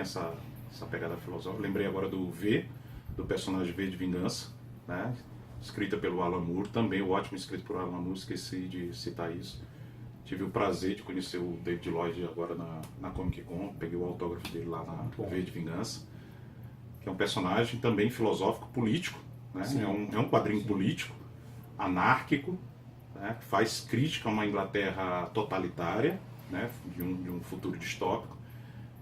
essa pegada filosófica. Lembrei agora do V, do personagem V de Vingança, né? Escrita pelo Alan Moore, também ótimo escrito por Alan Moore, esqueci de citar isso. Tive o prazer de conhecer o David Lloyd agora na Comic Con, peguei o autógrafo dele lá na V de Vingança, que é um personagem também filosófico, político, né? É um quadrinho político, anárquico, né? Que faz crítica a uma Inglaterra totalitária, né? de um futuro distópico,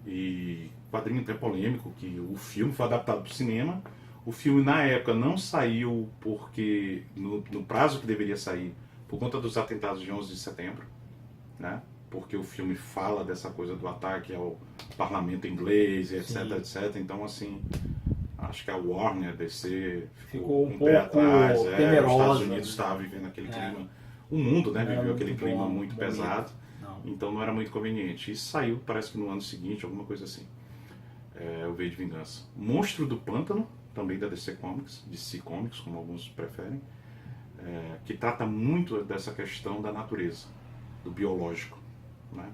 e quadrinho até polêmico, que o filme foi adaptado para o cinema. O filme na época não saiu porque no prazo que deveria sair, por conta dos atentados de 11 de setembro, né? Porque o filme fala dessa coisa do ataque ao parlamento inglês, etc, etc. Então, assim, acho que a Warner, DC, ficou um pé atrás. Os Estados Unidos estava vivendo aquele clima, o mundo, né, viveu aquele clima muito pesado. Então não era muito conveniente. Isso saiu, parece que no ano seguinte, alguma coisa assim. O V de Vingança. Monstro do Pântano, também da DC Comics, como alguns preferem, que trata muito dessa questão da natureza, do biológico, né?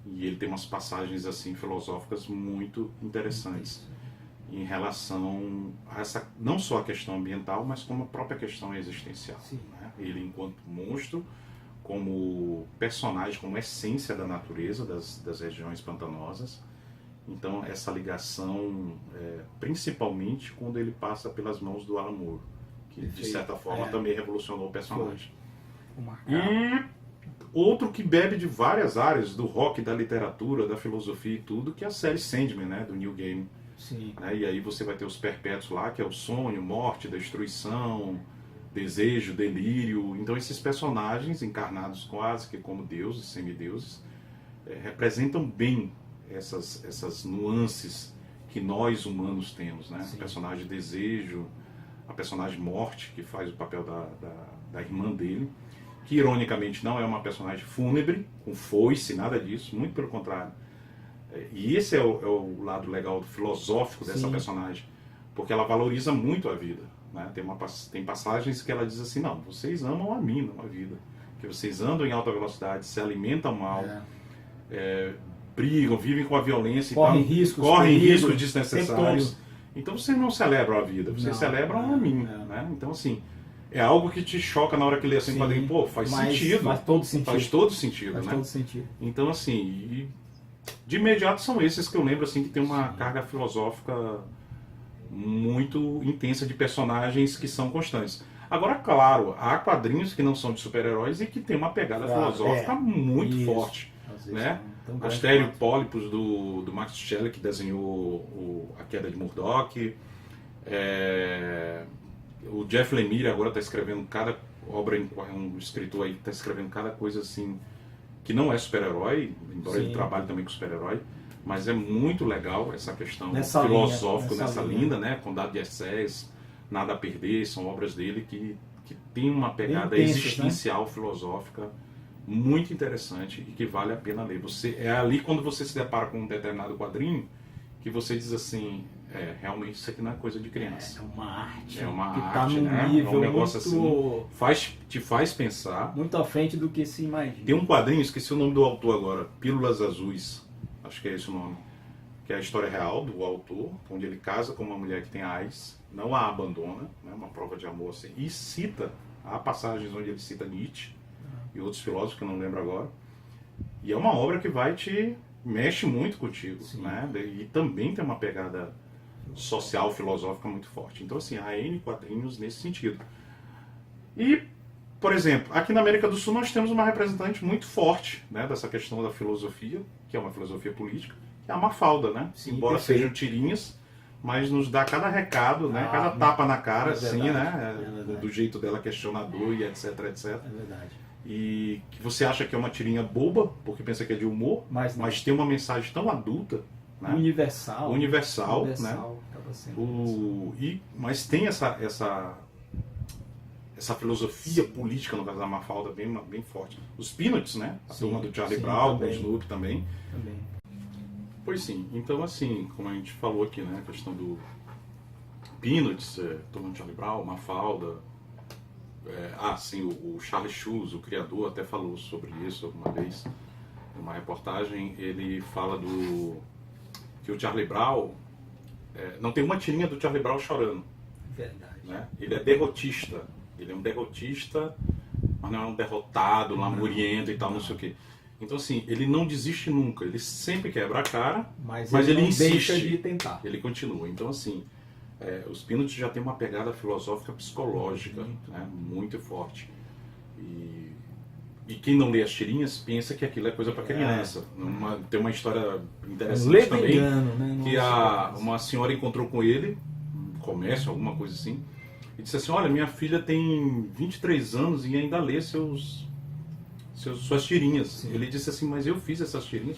E ele tem umas passagens assim filosóficas muito interessantes em relação a essa, não só a questão ambiental, mas como a própria questão existencial, né? Ele enquanto monstro, como personagem, como essência da natureza, das regiões pantanosas. Então essa ligação, principalmente quando ele passa pelas mãos do Alan Moore, que de certa forma também revolucionou o personagem. E outro que bebe de várias áreas, do rock, da literatura, da filosofia e tudo, que é a série Sandman, né, do Neil Gaiman. Né? E aí você vai ter os perpétuos lá, que é o sonho, morte, destruição, desejo, delírio. Então esses personagens encarnados quase que como deuses, semideuses, representam bem essas nuances que nós humanos temos, né? O personagem desejo, a personagem morte, que faz o papel da irmã dele, que ironicamente não é uma personagem fúnebre, com foice, nada disso, muito pelo contrário. E esse é o lado legal, filosófico dessa personagem, porque ela valoriza muito a vida, né? Tem passagens que ela diz assim, não, vocês amam a mim, não a vida, que vocês andam em alta velocidade, se alimentam mal, brigam, vivem com a violência, correm riscos desnecessários. Então vocês não celebram a vida, vocês celebram a mim, né? Então assim, é algo que te choca na hora que lê assim, quadrinho, pô, faz sentido. Faz todo sentido. Faz todo sentido, né? Então assim, de imediato são esses que eu lembro assim que tem uma carga filosófica muito intensa de personagens que são constantes. Agora, claro, há quadrinhos que não são de super-heróis e que tem uma pegada filosófica muito forte, né? Astério Pólipos do Max Shelley, que desenhou A Queda de Murdoch. O Jeff Lemire agora está escrevendo cada obra, um escritor aí está escrevendo cada coisa assim que não é super-herói, embora ele trabalhe também com super-herói, mas é muito legal essa questão filosófica nessa linha, né? Condado de Essex, Nada a Perder, são obras dele que tem uma pegada existencial, filosófica muito interessante e que vale a pena ler. É ali quando você se depara com um determinado quadrinho que você diz assim, realmente isso aqui não é coisa de criança. É uma arte. É uma que arte, tá né? nível É um negócio muito... assim, te faz pensar. Muito à frente do que se imagina. Tem um quadrinho, esqueci o nome do autor agora, Pílulas Azuis, acho que é esse o nome, que é a história real do autor, onde ele casa com uma mulher que tem AIDS, não a abandona, né? Uma prova de amor assim, e há passagens onde ele cita Nietzsche e outros filósofos que eu não lembro agora, e é uma obra que mexe muito contigo, né? E também tem uma pegada social, filosófica muito forte. Então assim, há N quadrinhos nesse sentido. E, por exemplo, aqui na América do Sul nós temos uma representante muito forte, né, dessa questão da filosofia, que é uma filosofia política, que é a Mafalda, né? Embora sejam tirinhas, mas nos dá cada recado, né? Cada tapa na cara, assim, né? Do jeito dela questionador e etc, etc. É verdade. E que você acha que é uma tirinha boba, porque pensa que é de humor, mas tem uma mensagem tão adulta, né? Universal, né? Mas tem essa filosofia política, no caso da Mafalda, bem forte. Os Peanuts, né? A turma do Charlie Brown, com o Snoopy também. Pois sim, então assim, como a gente falou aqui, né? A questão do Peanuts, turma do Charlie Brown, Mafalda. Sim, o Charles Schulz, o criador, até falou sobre isso alguma vez, numa reportagem. Ele fala que o Charlie Brown não tem uma tirinha do Charlie Brown chorando. Verdade. Né? Ele é derrotista. Ele é um derrotista, mas não é um derrotado, lamuriento e tal, não sei o quê. Então, assim, ele não desiste nunca. Ele sempre quebra a cara, mas ele não insiste. deixa de tentar. Ele continua. Então, assim, os Peanuts já tem uma pegada filosófica psicológica, né? Muito forte. E quem não lê as tirinhas pensa que aquilo é coisa para criança. Tem uma história interessante também, engano, né? que uma senhora encontrou com ele, no comércio, alguma coisa assim, e disse assim, olha, minha filha tem 23 anos e ainda lê suas tirinhas. Sim. Ele disse assim, mas eu fiz essas tirinhas,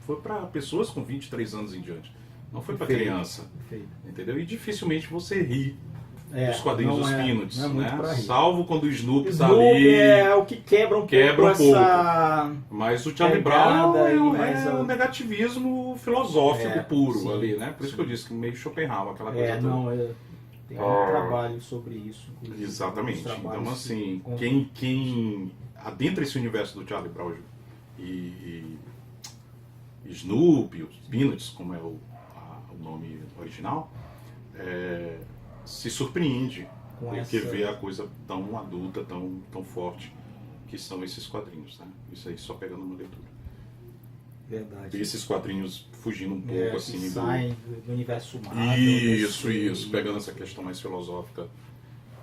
foi para pessoas com 23 anos em diante, não foi para criança. Perfeito. Entendeu? E dificilmente você ri dos quadrinhos dos Peanuts, não é muito pra né? rir. Salvo quando o Snoopy tá Snoopy ali. é o que quebra um pouco essa... Mas o Charlie pegada Brown aí, mas um negativismo filosófico puro sim, ali, né? Por isso sim. que eu disse que meio Schopenhauer, aquela coisa toda. Tem um trabalho sobre isso. Exatamente. Trabalhos Então, assim, que quem adentra esse universo do Charlie Brown e Snoopy, os Peanuts, como é o nome original, se surpreende porque vê a coisa tão adulta, tão forte que são esses quadrinhos, né? Isso aí só pegando uma leitura. Verdade. Ver esses quadrinhos fugindo um pouco assim que saem do universo Marvel. Isso, pegando essa questão mais filosófica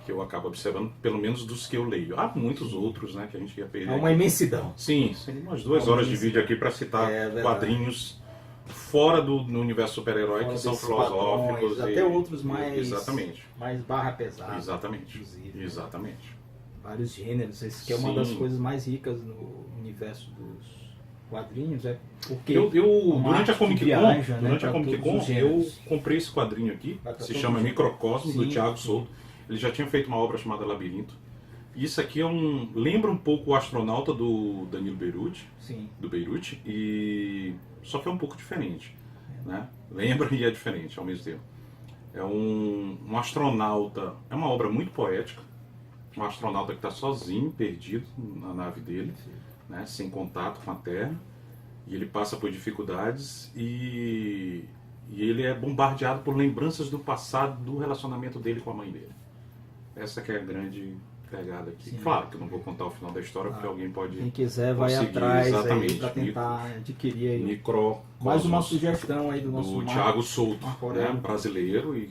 que eu acabo observando, pelo menos dos que eu leio. Há muitos outros, né, que a gente ia perder. É uma imensidão. Sim, umas 2 horas de vídeo aqui para citar quadrinhos fora do universo super-herói que são filosóficos. Até outros mais barra pesada. Exatamente. Inclusive. Exatamente. Vários gêneros. Esse que é uma das coisas mais ricas no universo dos quadrinhos, porque durante a Comic viaja, Con, eu comprei esse quadrinho aqui, se chama Microcosmo, do Thiago Souto. Ele já tinha feito uma obra chamada Labirinto. E isso aqui lembra um pouco o Astronauta do Danilo Beirute, do Beirute, só que é um pouco diferente, né? Lembra e é diferente ao mesmo tempo. É um astronauta, é uma obra muito poética, um astronauta que está sozinho, perdido na nave dele, né? Sem contato com a Terra, e ele passa por dificuldades e ele é bombardeado por lembranças do passado, do relacionamento dele com a mãe dele. Essa que é a grande pegada aqui. Sim. Claro que eu não vou contar o final da história, porque alguém pode... Quem quiser vai atrás para tentar adquirir aí. Mais uma sugestão aí do nosso Thiago Souto, né, brasileiro, e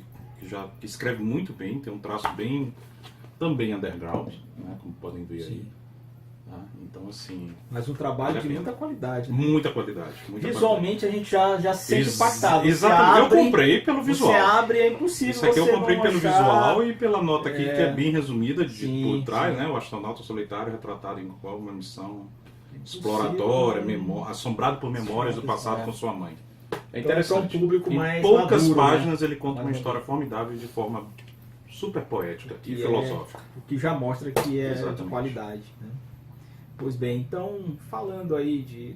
que escreve muito bem, tem um traço bem também underground, né, como podem ver aí. Tá? Então, assim... Mas um trabalho de muita qualidade. Né? Muita qualidade. Visualmente a gente já se sente impactado. Exatamente, eu comprei pelo visual. Você abre, é impossível. Isso aqui eu comprei pelo visual e pela nota aqui, que é bem resumida por trás, né? O astronauta solitário retratado em qual uma missão exploratória, assombrado por memórias do passado com sua mãe. É interessante. Então, um público em poucas páginas ele conta uma história formidável de forma super poética e filosófica. O que já mostra que é de qualidade. Né? Pois bem, então, falando aí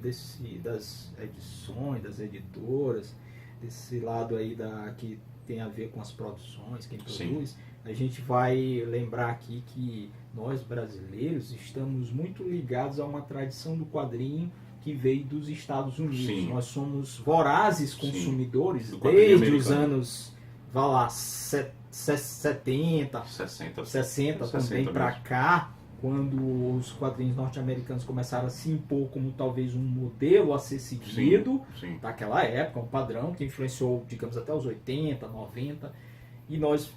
das edições, das editoras, desse lado aí que tem a ver com as produções, quem produz, a gente vai lembrar aqui que nós brasileiros estamos muito ligados a uma tradição do quadrinho que veio dos Estados Unidos. Sim. Nós somos vorazes consumidores desde os anos, 70, 60 também para cá, quando os quadrinhos norte-americanos começaram a se impor como talvez um modelo a ser seguido daquela época, um padrão que influenciou, digamos, até os 80, 90, e nós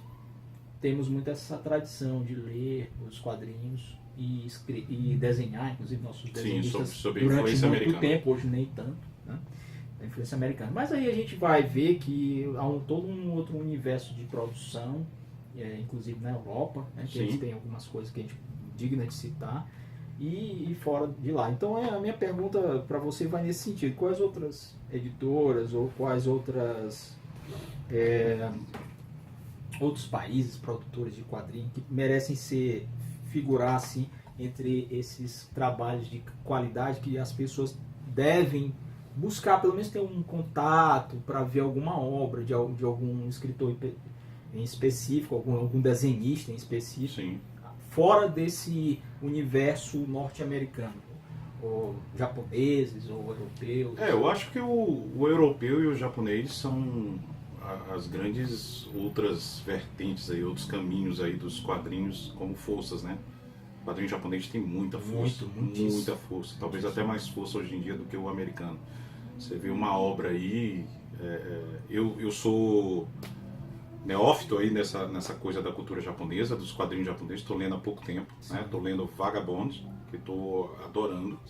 temos muito essa tradição de ler os quadrinhos e desenhar, inclusive nossos desenhistas durante muito tempo, hoje nem tanto, né? A influência americana. Mas aí a gente vai ver que há todo um outro universo de produção, inclusive na Europa, né, que eles têm algumas coisas que a gente digna de citar, e fora de lá. Então a minha pergunta para você vai nesse sentido: quais outras editoras ou quais outros países produtores de quadrinhos que merecem figurar assim entre esses trabalhos de qualidade que as pessoas devem buscar, pelo menos ter um contato para ver alguma obra de algum escritor em específico, algum desenhista em específico, fora desse universo norte-americano? Ou japoneses, ou europeus? Eu acho que o europeu e o japonês são as grandes outras vertentes aí, outros caminhos aí dos quadrinhos como forças, né? O quadrinho japonês tem muita força, muita força, talvez até mais força hoje em dia do que o americano. Você vê uma obra aí, eu sou neófito aí nessa coisa da cultura japonesa, dos quadrinhos japoneses, estou lendo há pouco tempo, né? Estou lendo Vagabond, que estou adorando.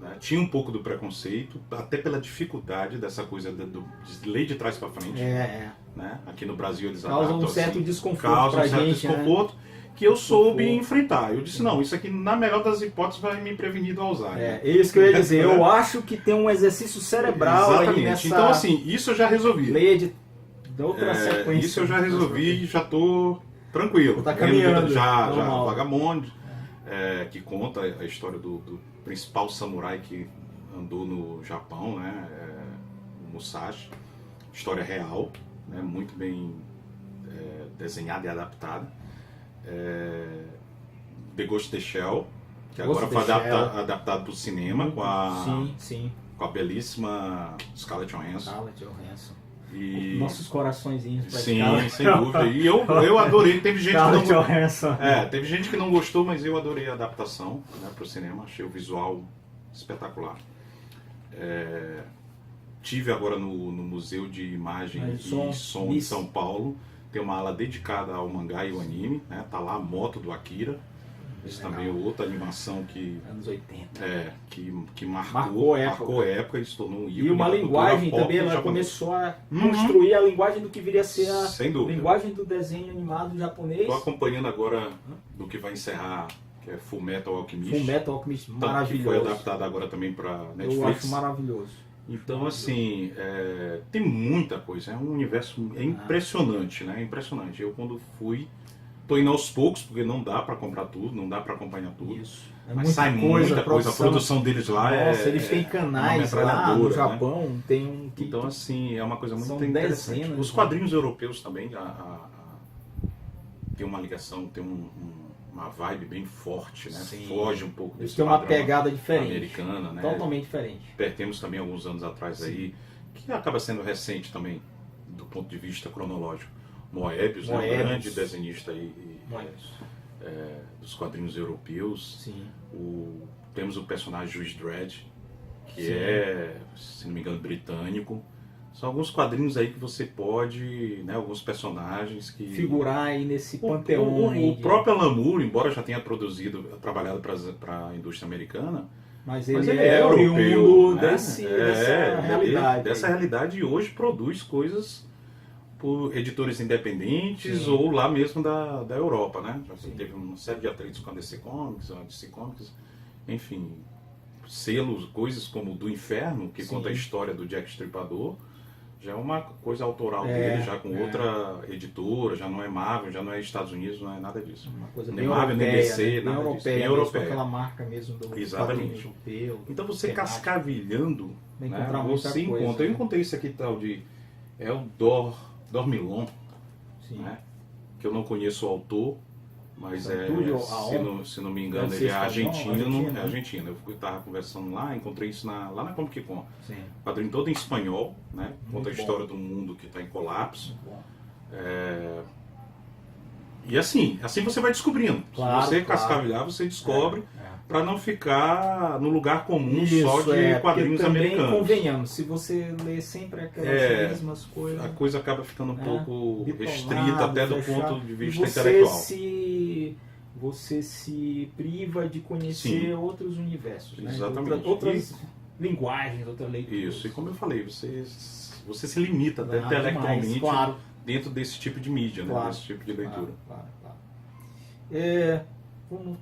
Né? Tinha um pouco do preconceito, até pela dificuldade dessa coisa de ler de trás para frente. Né? Aqui no Brasil eles adaptam um certo assim, desconforto pra gente, desconforto, né? Que eu soube enfrentar. Eu disse, não, isso aqui na melhor das hipóteses vai me prevenir do Alzheimer. É isso que eu ia dizer. Eu acho que tem um exercício cerebral exatamente. Aí nessa... Então assim, isso eu já resolvi. Leia de outra sequência. Isso eu já resolvi e já estou tranquilo. Tá caminhando. Já Vagabond, que conta a história do principal samurai que andou no Japão, né? O Musashi. História real, né? Muito bem desenhada e adaptada. The Ghost in the Shell, que agora foi adaptado para o cinema com a belíssima Scarlett Johansson. E... Nossos coraçõezinhos pra Sim, sem dúvida. E eu adorei. Teve gente que não gostou, mas eu adorei a adaptação, né, para o cinema. Achei o visual espetacular. Tive agora no Museu de Imagem e Som de São Paulo. Tem uma ala dedicada ao mangá e ao anime. Né? Tá lá a moto do Akira. Isso também é outra animação que... Anos 80. Que marcou época e se tornou um ícone. E uma linguagem também, ela começou a construir a linguagem do que viria a ser a linguagem do desenho animado japonês. Estou acompanhando agora do que vai encerrar, que é Fullmetal Alchemist. Fullmetal Alchemist, maravilhoso. Que foi adaptado agora também para Netflix. Eu acho maravilhoso. Então, assim, tem muita coisa. É um universo impressionante, né? Impressionante. Eu, quando fui... Tô indo aos poucos, porque não dá para comprar tudo, não dá para acompanhar tudo. Isso. Mas sai muita coisa. A produção deles lá eles têm canais lá no Japão, né? Tem um... Então, assim, é uma coisa muito interessante. Dezenas, os quadrinhos europeus também tem uma ligação, tem uma vibe bem forte, né? Sim. Foge um pouco desse padrão. Tem uma pegada diferente. Americana, né? Totalmente diferente. Temos também alguns anos atrás aí, que acaba sendo recente também, do ponto de vista cronológico. Moebius, né? Um grande desenhista aí, dos quadrinhos europeus. Sim. Temos o personagem Juiz Dredd, que se não me engano, britânico. São alguns quadrinhos aí que você pode, né, alguns personagens que... figurar aí nesse panteão. O próprio Alan Moore, embora já tenha trabalhado para a indústria americana, mas ele é europeu, né? Dessa realidade. Dessa realidade, e hoje produz coisas por editores independentes ou lá mesmo da Europa, né? Já teve uma série de atritos com a DC Comics, enfim, selos, coisas como o do Inferno, que conta a história do Jack Stripador, já é uma coisa autoral dele, já com outra editora, já não é Marvel, já não é Estados Unidos, não é nada disso. Uma coisa nem Marvel, nem DC, nada disso. Bem europeia. Aquela marca mesmo do exatamente. Europeu. Então você cascavilhando, né, você encontra. Eu encontrei isso aqui tal de o Dormilon, né, que eu não conheço o autor, mas se não me engano, ele é argentino. Eu estava conversando lá, encontrei isso lá na Comic Con. Quadrinho todo em espanhol, né? Conta a história do mundo que está em colapso. E assim você vai descobrindo. Claro, se você cascavilhar, você descobre, para não ficar no lugar comum só de quadrinhos americanos. Convenhamos, se você lê sempre aquelas mesmas coisas, a coisa acaba ficando um pouco restrita até do ponto de vista intelectual. Você se priva de conhecer outros universos, né? Exatamente. Outras linguagens, outras leituras. Isso, e como eu falei, você se limita intelectualmente dentro desse tipo de mídia, né? Desse tipo de leitura. Vamos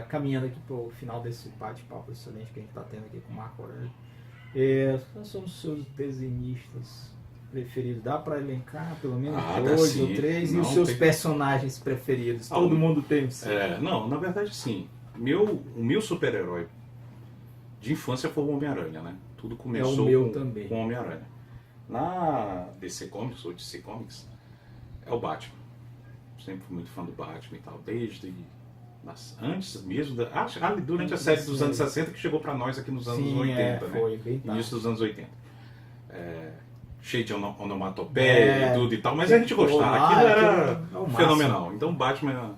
caminhando aqui para o final desse bate-papo excelente que a gente está tendo aqui com o Marco Aurélio. Quais são os seus desenhistas preferidos? Dá para elencar pelo menos 2 ou 3? E os seus personagens preferidos? Todo mundo tem o seu. Não, na verdade sim. O meu super-herói de infância foi o Homem-Aranha, né? Tudo começou com o Homem-Aranha. Na DC Comics, ou DC Comics, é o Batman. Sempre fui muito fã do Batman e tal, desde antes mesmo, durante a série dos anos 60 que chegou para nós aqui nos anos 80, né? Foi bem tarde. Início dos anos 80. Cheio de onomatopeia e tudo e tal, mas a gente gostava, aquilo era fenomenal. Então Batman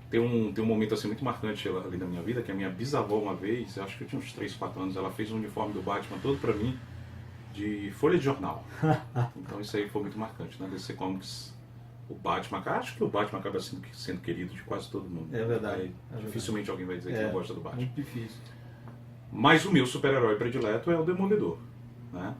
tem um momento assim muito marcante ali na minha vida, que a minha bisavó uma vez, acho que eu tinha uns 3, 4 anos, ela fez um uniforme do Batman todo para mim, de folha de jornal. Então isso aí foi muito marcante, né? DC Comics, o Batman, acho que o Batman acaba sendo querido de quase todo mundo. É verdade. Dificilmente alguém vai dizer que não gosta do Batman. Muito difícil. Mas o meu super-herói predileto é o Demolidor, né?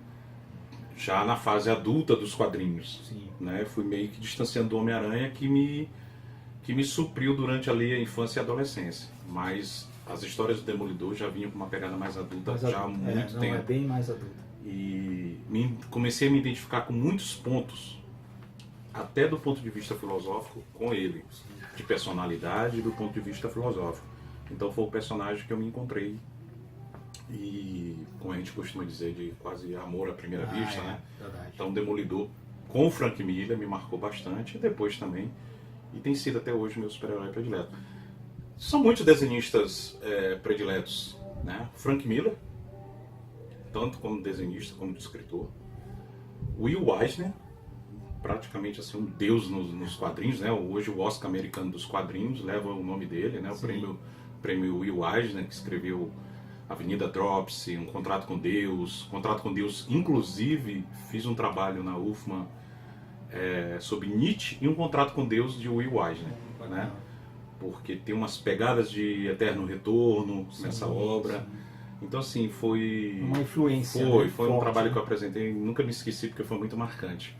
Já na fase adulta dos quadrinhos. Sim. Né? Fui meio que distanciando do Homem-Aranha que me supriu durante ali a infância e a adolescência. Mas as histórias do Demolidor já vinham com uma pegada mais adulta há muito tempo. É bem mais adulta. E comecei a me identificar com muitos pontos, até do ponto de vista filosófico, com ele. De personalidade e do ponto de vista filosófico. Então foi o personagem que eu me encontrei. E, como a gente costuma dizer, de quase amor à primeira vista, né? Verdade. Então, Demolidor com o Frank Miller me marcou bastante, e depois também, e tem sido até hoje meu super-herói predileto. São muitos desenhistas prediletos, né? Frank Miller, tanto como desenhista como escritor. Will Eisner, praticamente assim um deus nos quadrinhos, né? Hoje o Oscar americano dos quadrinhos leva o nome dele, né? O prêmio Will Eisner, que escreveu Avenida Dropsy, Um Contrato com Deus. Contrato com Deus, inclusive, fiz um trabalho na UFMA sobre Nietzsche e Um Contrato com Deus de Will Eisner, né? Porque tem umas pegadas de Eterno Retorno nessa obra. Sim. Então, assim, foi uma influência. Foi um trabalho que eu apresentei, nunca me esqueci porque foi muito marcante.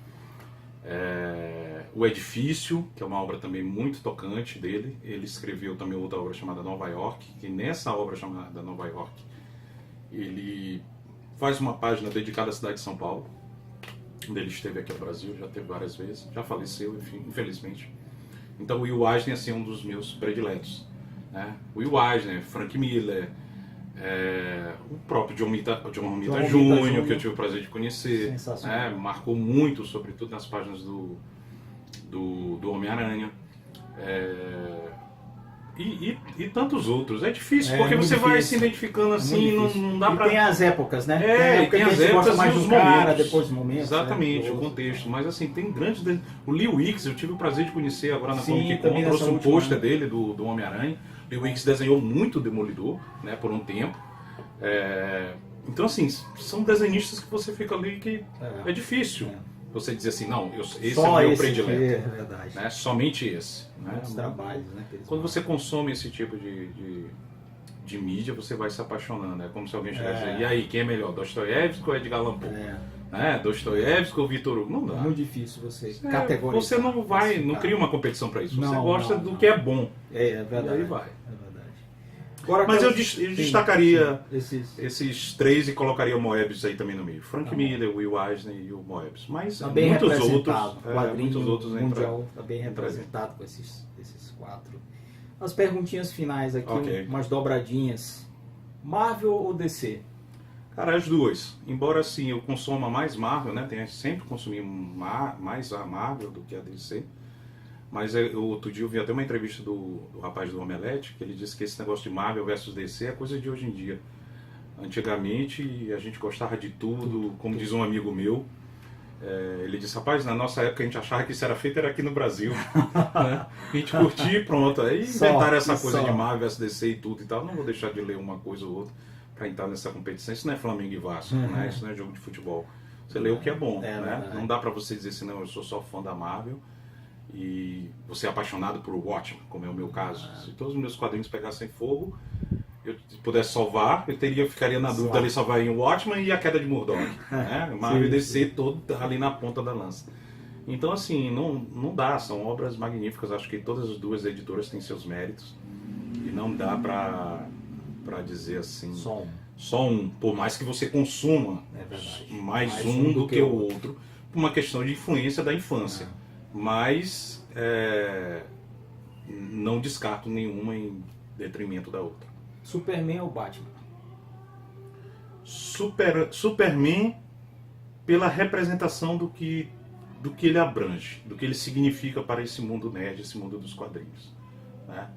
O Edifício, que é uma obra também muito tocante dele. Ele escreveu também outra obra chamada Nova York, que nessa obra chamada Nova York ele faz uma página dedicada à cidade de São Paulo, onde ele esteve aqui no Brasil, já teve várias vezes, já faleceu, enfim, infelizmente. Então o Will Eisner assim, é um dos meus prediletos, né? Will Eisner, Frank Miller, o próprio John Romita Jr., que eu tive o prazer de conhecer, marcou muito, sobretudo nas páginas do Homem-Aranha, e tantos outros. É difícil, porque você vai se identificando assim, não dá pra... tem as épocas, né? Tem as épocas mais e os momentos. Depois dos momentos. Exatamente, o contexto. Mas assim, tem grandes... O Lee Wicks, eu tive o prazer de conhecer agora na Comic Con, trouxe um pôster dele, do Homem-Aranha. Lee Wicks desenhou muito o Demolidor, né, por um tempo. Então assim, são desenhistas que você fica ali que é difícil você dizer assim, não, esse é o meu predileto. É verdade. Né? Somente esse. Né? Os trabalhos, né? Quando você consome esse tipo de mídia, você vai se apaixonando. É como se alguém chegasse e dizer, e aí, quem é melhor, Dostoiévski ou Edgar Allan Poe? Né? Dostoiévski ou Victor Hugo? Não dá. É muito difícil você categorizar. Você não cria uma competição para isso. Você gosta do que é bom. É verdade. E aí vai. Agora, mas eu destacaria esses três e colocaria o Moebius aí também no meio. Frank Miller, Will Eisner e o Moebius. Mas tá bem muitos outros mundial está bem representado com esses quatro. As perguntinhas finais aqui, umas dobradinhas. Marvel ou DC? Cara, as duas. Embora assim eu consuma mais Marvel, né? Sempre consumi mais a Marvel do que a DC. Mas outro dia eu vi até uma entrevista do rapaz do Omelete, que ele disse que esse negócio de Marvel versus DC é coisa de hoje em dia. Antigamente a gente gostava de tudo, como diz um amigo meu, ele disse, rapaz, na nossa época a gente achava que isso era feito aqui no Brasil. Né? A gente curtia e pronto. Aí inventaram essa coisa de Marvel versus DC e tudo e tal. Não vou deixar de ler uma coisa ou outra para entrar nessa competição. Isso não é Flamengo e Vasco, né? Isso não é jogo de futebol. Você lê o que é bom. Né? Não dá para você dizer assim, não, eu sou só fã da Marvel e você é apaixonado por Watchmen, como é o meu caso. Se todos os meus quadrinhos pegassem fogo, eu pudesse salvar, eu ficaria na dúvida ali salvar em Watchmen e a queda de Murdoch, né? Marvel e DC todo ali na ponta da lança. Então assim, não dá, são obras magníficas, acho que todas as duas editoras têm seus méritos e não dá pra dizer assim só um, por mais que você consuma mais um do que o outro, por uma questão de influência da infância. Mas não descarto nenhuma em detrimento da outra. Superman ou Batman? Superman pela representação do que ele abrange, do que ele significa para esse mundo nerd, esse mundo dos quadrinhos. Né?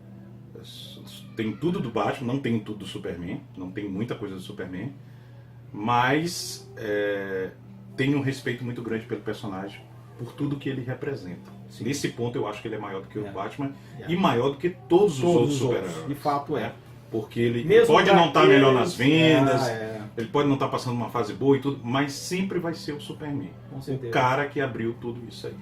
tem tudo do Batman, não tem tudo do Superman, não tem muita coisa do Superman, mas tem um respeito muito grande pelo personagem, por tudo que ele representa. Sim. Nesse ponto eu acho que ele é maior do que o Batman e maior do que todos os outros super-heróis. De fato é. Porque ele pode não estar melhor nas vendas, ele pode não estar passando uma fase boa e tudo, mas sempre vai ser o Superman. Com certeza. O cara que abriu tudo isso aí.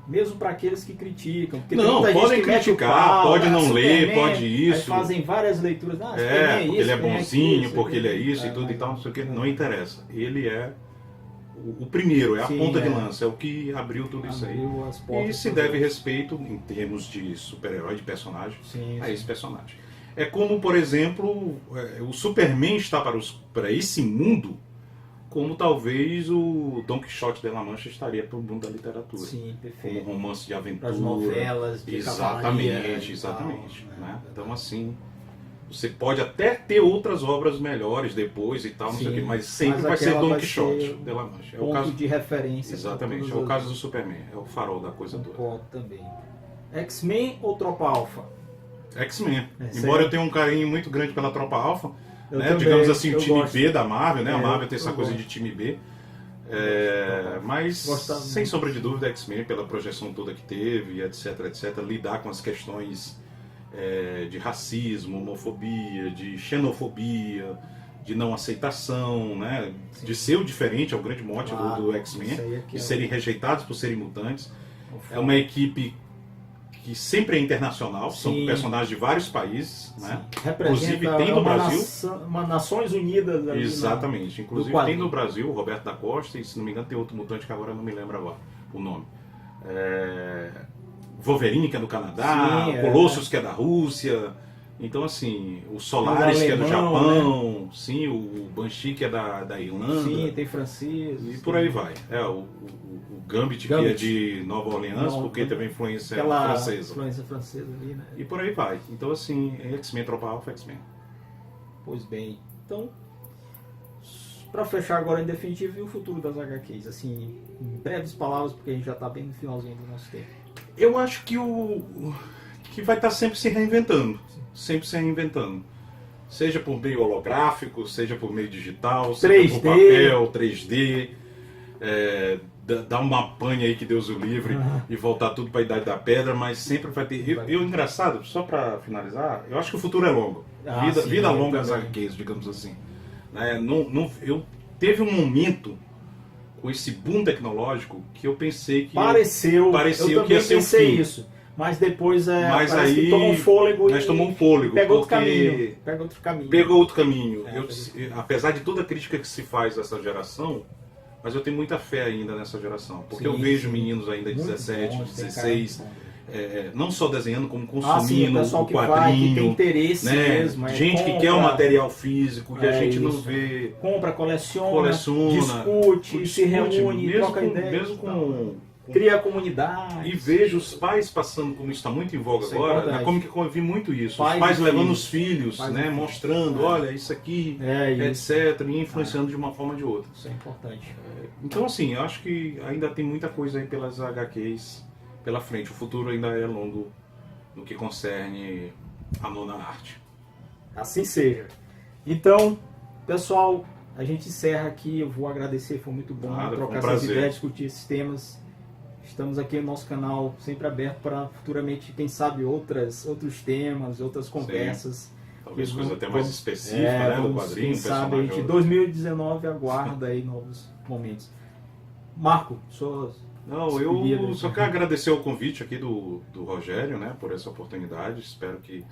Mesmo para aqueles que criticam. Porque não, podem criticar, pode não ler, pode isso. Aí fazem várias leituras. Porque ele é bonzinho, porque ele é isso e tudo e tal, não sei o que. Não interessa. Ele é o primeiro, é a ponta de lança, é o que abriu tudo isso aí. E se deve respeito, em termos de super-herói, de personagem, a esse personagem. É como, por exemplo, o Superman está para esse mundo, como talvez o Don Quixote de La Mancha estaria para o mundo da literatura. Sim, perfeito. Como um romance de aventura. As novelas de exatamente. Né? Então, assim, você pode até ter outras obras melhores depois e tal, não sei o quê, mas sempre vai ser Don Quixote de La Mancha. É o caso de referência. Exatamente, é o caso do Superman, é o farol da coisa toda. Também. X-Men ou Tropa Alpha? X-Men. Embora eu tenha um carinho muito grande pela Tropa Alpha, né? Digamos assim, o time B da Marvel, né? A Marvel tem essa coisa de time B. Mas, sem sombra de dúvida, X-Men, pela projeção toda que teve, etc, lidar com as questões de racismo, homofobia, de xenofobia, de não aceitação, né? De ser o diferente, é o grande mote do X-Men, de serem rejeitados por serem mutantes. É uma equipe que sempre é internacional, são personagens de vários países, né? Inclusive tem no Brasil. Nações Unidas. Exatamente. Inclusive tem no Brasil o Roberto da Costa e, se não me engano, tem outro mutante que agora não me lembro agora o nome. Wolverine, que é do Canadá, o Colossus, que é da Rússia. Então, assim, o Solaris, que é do Japão, né? Sim, o Banshee, que é da Irlanda. Sim, tem francês. E por aí vai. O Gambit, que é de Nova Orleans, porque também influência francesa. Influência francesa ali, né? E por aí vai. Então, assim, X-Men, Tropa Alpha, X-Men. Pois bem. Então, para fechar agora em definitivo, e o futuro das HQs? Assim, em breves palavras, porque a gente já está bem no finalzinho do nosso tempo. Eu acho que que vai estar sempre se reinventando. Sempre se reinventando. Seja por meio holográfico, seja por meio digital, 3D. Seja por papel, 3D. Dar uma panha aí que Deus o livre e voltar tudo para a Idade da Pedra, mas sempre vai ter. Engraçado, só para finalizar, eu acho que o futuro é longo. Vida longa às HQs, digamos assim. Teve um momento com esse boom tecnológico que eu pensei que pareceu que ia ser um fim. Isso. Mas depois mas aí que tomou um fôlego pegou outro caminho. Pegou outro caminho. Apesar de toda a crítica que se faz a essa geração, mas eu tenho muita fé ainda nessa geração. Porque eu vejo meninos ainda de 17, 16, não só desenhando, como consumindo o quadrinho. Que tem interesse, né? Mesmo. Gente que quer um material físico e a gente não vê. Compra, coleciona, discute, se reúne, troca ideias. Mesmo cria comunidade. E vejo os pais passando, como isso está muito em voga agora, na Comic Con eu vi muito isso. Os pais levando os filhos, né, mostrando, olha, isso aqui, etc. E influenciando de uma forma ou de outra. Isso é importante. Então, assim, eu acho que ainda tem muita coisa aí pelas HQs pela frente. O futuro ainda é longo no que concerne a nona arte. Assim seja. Então, pessoal, a gente encerra aqui. Eu vou agradecer, foi muito bom trocar essas ideias, discutir esses temas. Estamos aqui no nosso canal sempre aberto para futuramente, quem sabe, outros temas, outras conversas. Sim. Talvez coisa até mais específica, né, do quadrinho. Quem sabe, a gente, 2019 aguarda aí novos momentos. Marco, eu só quero agradecer o convite aqui do Rogério, né, por essa oportunidade. Espero que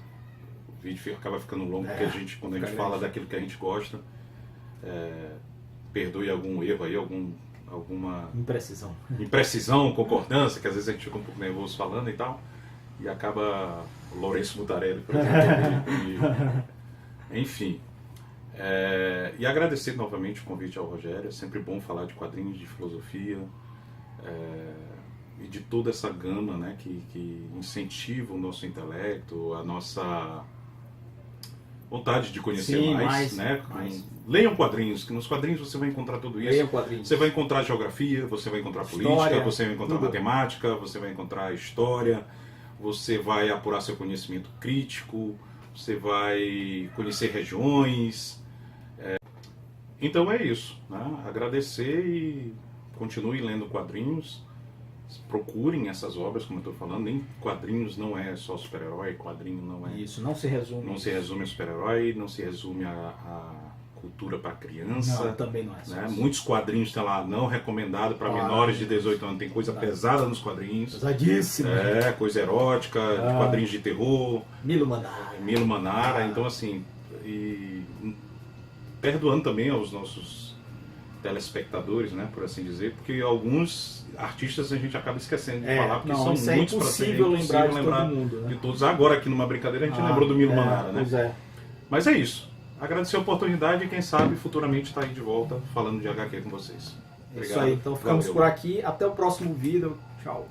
o vídeo acaba ficando longo, porque quando a gente fala daquilo que a gente gosta, perdoe algum erro aí, alguma imprecisão, concordância, que às vezes a gente fica um pouco nervoso falando e tal, e acaba o Lourenço Mutarelli, por exemplo. Enfim. E agradecer novamente o convite ao Rogério. É sempre bom falar de quadrinhos, de filosofia, e de toda essa gama, né, que incentiva o nosso intelecto, a nossa vontade de conhecer mais. Leiam quadrinhos, que nos quadrinhos você vai encontrar tudo isso. Você vai encontrar geografia, você vai encontrar política, você vai encontrar matemática, você vai encontrar história, você vai apurar seu conhecimento crítico, você vai conhecer regiões. Então é isso, né? Agradecer e continue lendo quadrinhos. Procurem essas obras, como eu estou falando. Nem quadrinhos não é só super-herói, quadrinho não é... Isso, não se resume. Não se resume a super-herói, não se resume a cultura para criança. Não, também não é só né? isso. Muitos quadrinhos estão lá, não recomendado para menores de 18 anos. Tem coisa pesada nos quadrinhos. Pesadíssimo. Coisa erótica, de quadrinhos de terror. Milo Manara. Milo Manara. Então, assim, perdoando também aos nossos telespectadores, né, por assim dizer, porque alguns artistas a gente acaba esquecendo de falar, porque são muitos, é impossível lembrar de todo mundo, né? de todos. Agora aqui numa brincadeira a gente lembrou do Milo Manara, né? Pois é. Mas é isso. Agradecer a oportunidade e quem sabe futuramente estar aí de volta falando de HQ com vocês. Obrigado. Isso aí, então ficamos por aqui. Até o próximo vídeo. Tchau.